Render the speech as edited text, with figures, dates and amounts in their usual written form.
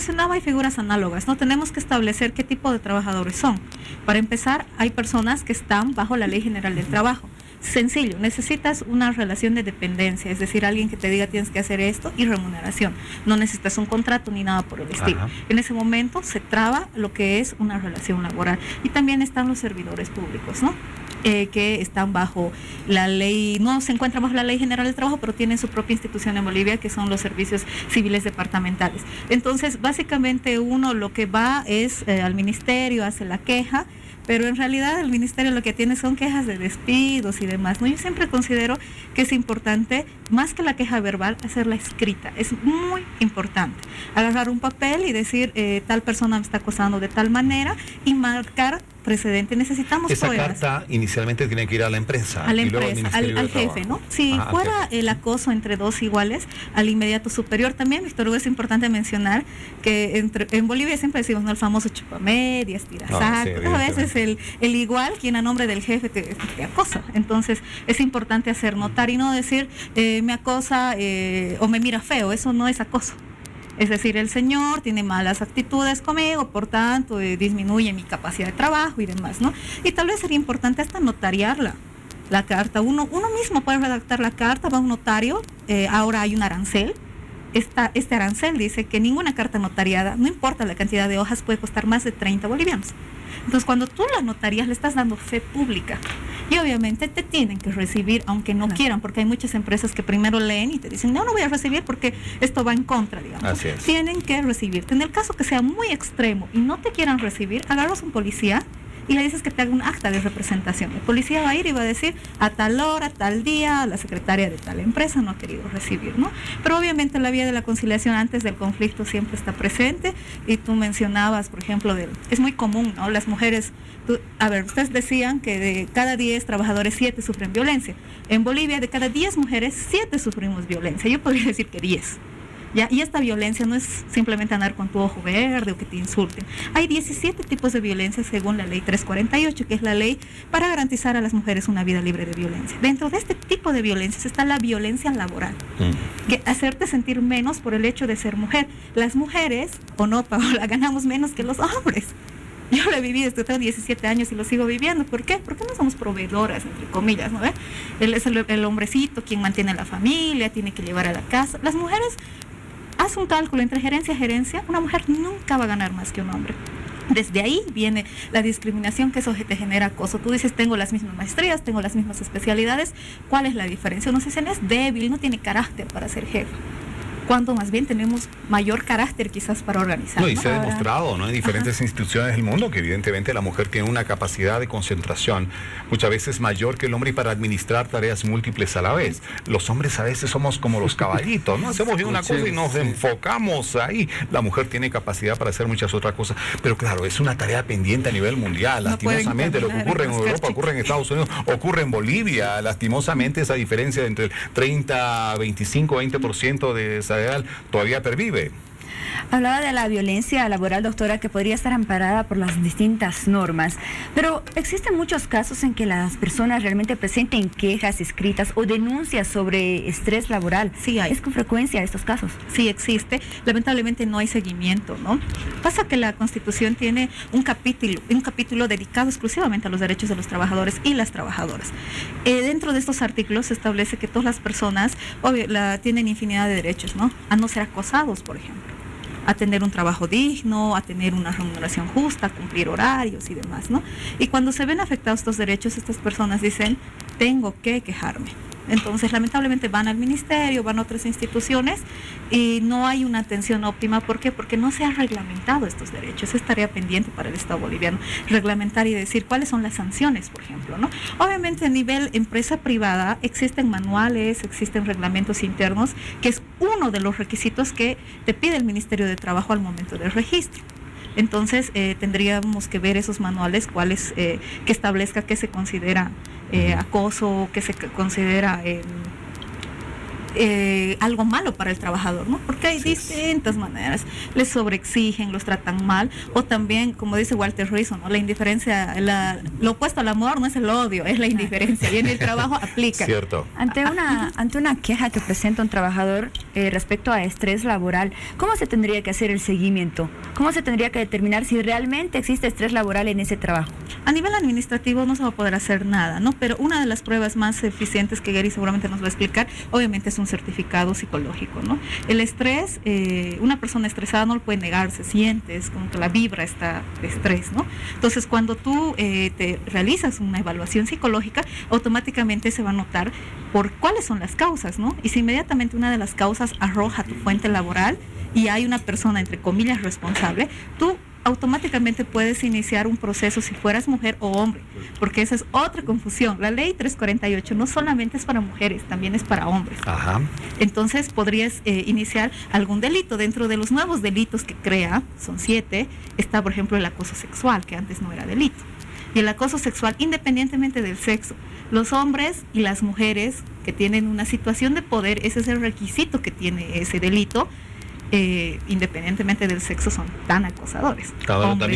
mencionaba, hay figuras análogas, ¿no? Tenemos que establecer qué tipo de trabajadores son. Para empezar, hay personas que están bajo la Ley General del Trabajo. Sencillo, necesitas una relación de dependencia, es decir, alguien que te diga tienes que hacer esto y remuneración. No necesitas un contrato ni nada por el estilo. Ajá. En ese momento se traba lo que es una relación laboral. Y también están los servidores públicos, ¿no? Que están bajo la ley, no se encuentran bajo la Ley General del Trabajo, pero tienen su propia institución en Bolivia, que son los servicios civiles departamentales. Entonces, básicamente uno lo que va es al ministerio, hace la queja, pero en realidad el ministerio lo que tiene son quejas de despidos y demás, ¿no? Yo siempre considero que es importante, más que la queja verbal, hacerla escrita. Es muy importante. Agarrar un papel y decir, tal persona me está acosando de tal manera, y marcar precedente. Necesitamos esa pruebas. carta inicialmente tiene que ir a la empresa. A la y luego empresa, al jefe, ¿no? Si Ajá, fuera el acoso entre dos iguales, al inmediato superior. También, Víctor Hugo, es importante mencionar que en Bolivia siempre decimos, ¿no?, el famoso chupamedias, tirasaco. Sí, a veces el igual, quien a nombre del jefe te acosa. Entonces, es importante hacer notar y no decir, me acosa o me mira feo. Eso no es acoso. Es decir, el señor tiene malas actitudes conmigo, por tanto, disminuye mi capacidad de trabajo y demás, ¿no? Y tal vez sería importante hasta notariarla, la carta. Uno mismo puede redactar la carta, va a un notario, ahora hay un arancel. Este arancel dice que ninguna carta notariada, no importa la cantidad de hojas, puede costar más de 30 bolivianos. Entonces, cuando tú la notarías, le estás dando fe pública. Y obviamente te tienen que recibir, aunque no quieran, porque hay muchas empresas que primero leen y te dicen, no voy a recibir porque esto va en contra, digamos. Así es. Tienen que recibirte. En el caso que sea muy extremo y no te quieran recibir, agarras un policía y le dices que te haga un acta de representación. El policía va a ir y va a decir, a tal hora, tal día, la secretaria de tal empresa no ha querido recibir, ¿no? Pero obviamente la vía de la conciliación antes del conflicto siempre está presente. Y tú mencionabas, por ejemplo, es muy común, ¿no? Las mujeres, ustedes decían que de cada 10 trabajadores, 7 sufren violencia. En Bolivia, de cada 10 mujeres, 7 sufrimos violencia. Yo podría decir que 10. ¿Ya? Y esta violencia no es simplemente andar con tu ojo verde o que te insulten. Hay 17 tipos de violencia según la ley 348, que es la ley para garantizar a las mujeres una vida libre de violencia. Dentro de este tipo de violencias está la violencia laboral, que hacerte sentir menos por el hecho de ser mujer. Las mujeres, o no, Paola, ganamos menos que los hombres. Yo lo he vivido, tengo 17 años y lo sigo viviendo. ¿Por qué? Porque no somos proveedoras, entre comillas, ¿no? Él es el hombrecito quien mantiene la familia, tiene que llevar a la casa. Las mujeres, haz un cálculo entre gerencia a gerencia, una mujer nunca va a ganar más que un hombre. Desde ahí viene la discriminación, que eso te genera acoso. Tú dices, tengo las mismas maestrías, tengo las mismas especialidades. ¿Cuál es la diferencia? Uno dice, es débil, no tiene carácter para ser jefe. Cuando más bien tenemos mayor carácter quizás para organizar. No, y se ha demostrado, ¿no?, en diferentes instituciones del mundo que evidentemente la mujer tiene una capacidad de concentración muchas veces mayor que el hombre y para administrar tareas múltiples a la vez. Los hombres a veces somos como los caballitos, ¿no? Hacemos bien una cosa y nos enfocamos ahí. La mujer tiene capacidad para hacer muchas otras cosas, pero claro, es una tarea pendiente a nivel mundial. Lastimosamente, lo que ocurre en Europa, ocurre en Estados Unidos, ocurre en Bolivia. Lastimosamente, esa diferencia entre el 30, 25, 20% de esa edad todavía pervive. Hablaba de la violencia laboral, doctora, que podría estar amparada por las distintas normas, pero existen muchos casos en que las personas realmente presenten quejas escritas o denuncias sobre estrés laboral. Sí hay. ¿Es con frecuencia estos casos? Sí existe. Lamentablemente no hay seguimiento, ¿no? Pasa que la Constitución tiene un capítulo dedicado exclusivamente a los derechos de los trabajadores y las trabajadoras. Dentro de estos artículos se establece que todas las personas tienen infinidad de derechos, ¿no? A no ser acosados, por ejemplo, a tener un trabajo digno, a tener una remuneración justa, a cumplir horarios y demás, ¿no? Y cuando se ven afectados estos derechos, estas personas dicen, tengo que quejarme. Entonces, lamentablemente van al ministerio, van a otras instituciones y no hay una atención óptima. ¿Por qué? Porque no se han reglamentado estos derechos. Es tarea pendiente para el Estado boliviano reglamentar y decir cuáles son las sanciones, por ejemplo, ¿no? Obviamente, a nivel empresa privada existen manuales, existen reglamentos internos, que es uno de los requisitos que te pide el Ministerio de Trabajo al momento del registro. Entonces, tendríamos que ver esos manuales, cuáles que establezca qué se considera acoso, qué se considera algo malo para el trabajador, ¿no? Porque hay distintas maneras. Les sobreexigen, los tratan mal, o también, como dice Walter Rizzo, ¿no? La indiferencia, lo opuesto al amor no es el odio, es la indiferencia. Y en el trabajo aplica. Cierto. Ante una queja que presenta un trabajador respecto a estrés laboral, ¿cómo se tendría que hacer el seguimiento? ¿Cómo se tendría que determinar si realmente existe estrés laboral en ese trabajo? A nivel administrativo no se va a poder hacer nada, ¿no? Pero una de las pruebas más eficientes que Gary seguramente nos va a explicar, obviamente es un certificado psicológico, ¿no? El estrés, una persona estresada no lo puede negar, se siente, es como que la vibra está de estrés, ¿no? Entonces, cuando tú te realizas una evaluación psicológica, automáticamente se va a notar por cuáles son las causas, ¿no? Y si inmediatamente una de las causas arroja tu fuente laboral y hay una persona, entre comillas, responsable, tú automáticamente puedes iniciar un proceso si fueras mujer o hombre, porque esa es otra confusión. La ley 348 no solamente es para mujeres, también es para hombres. Ajá. Entonces podrías iniciar algún delito. Dentro de los nuevos delitos que crea, son 7, está por ejemplo el acoso sexual, que antes no era delito. Y el acoso sexual, independientemente del sexo, los hombres y las mujeres que tienen una situación de poder, ese es el requisito que tiene ese delito, independientemente del sexo, son tan acosadores. Ahora, Hombres,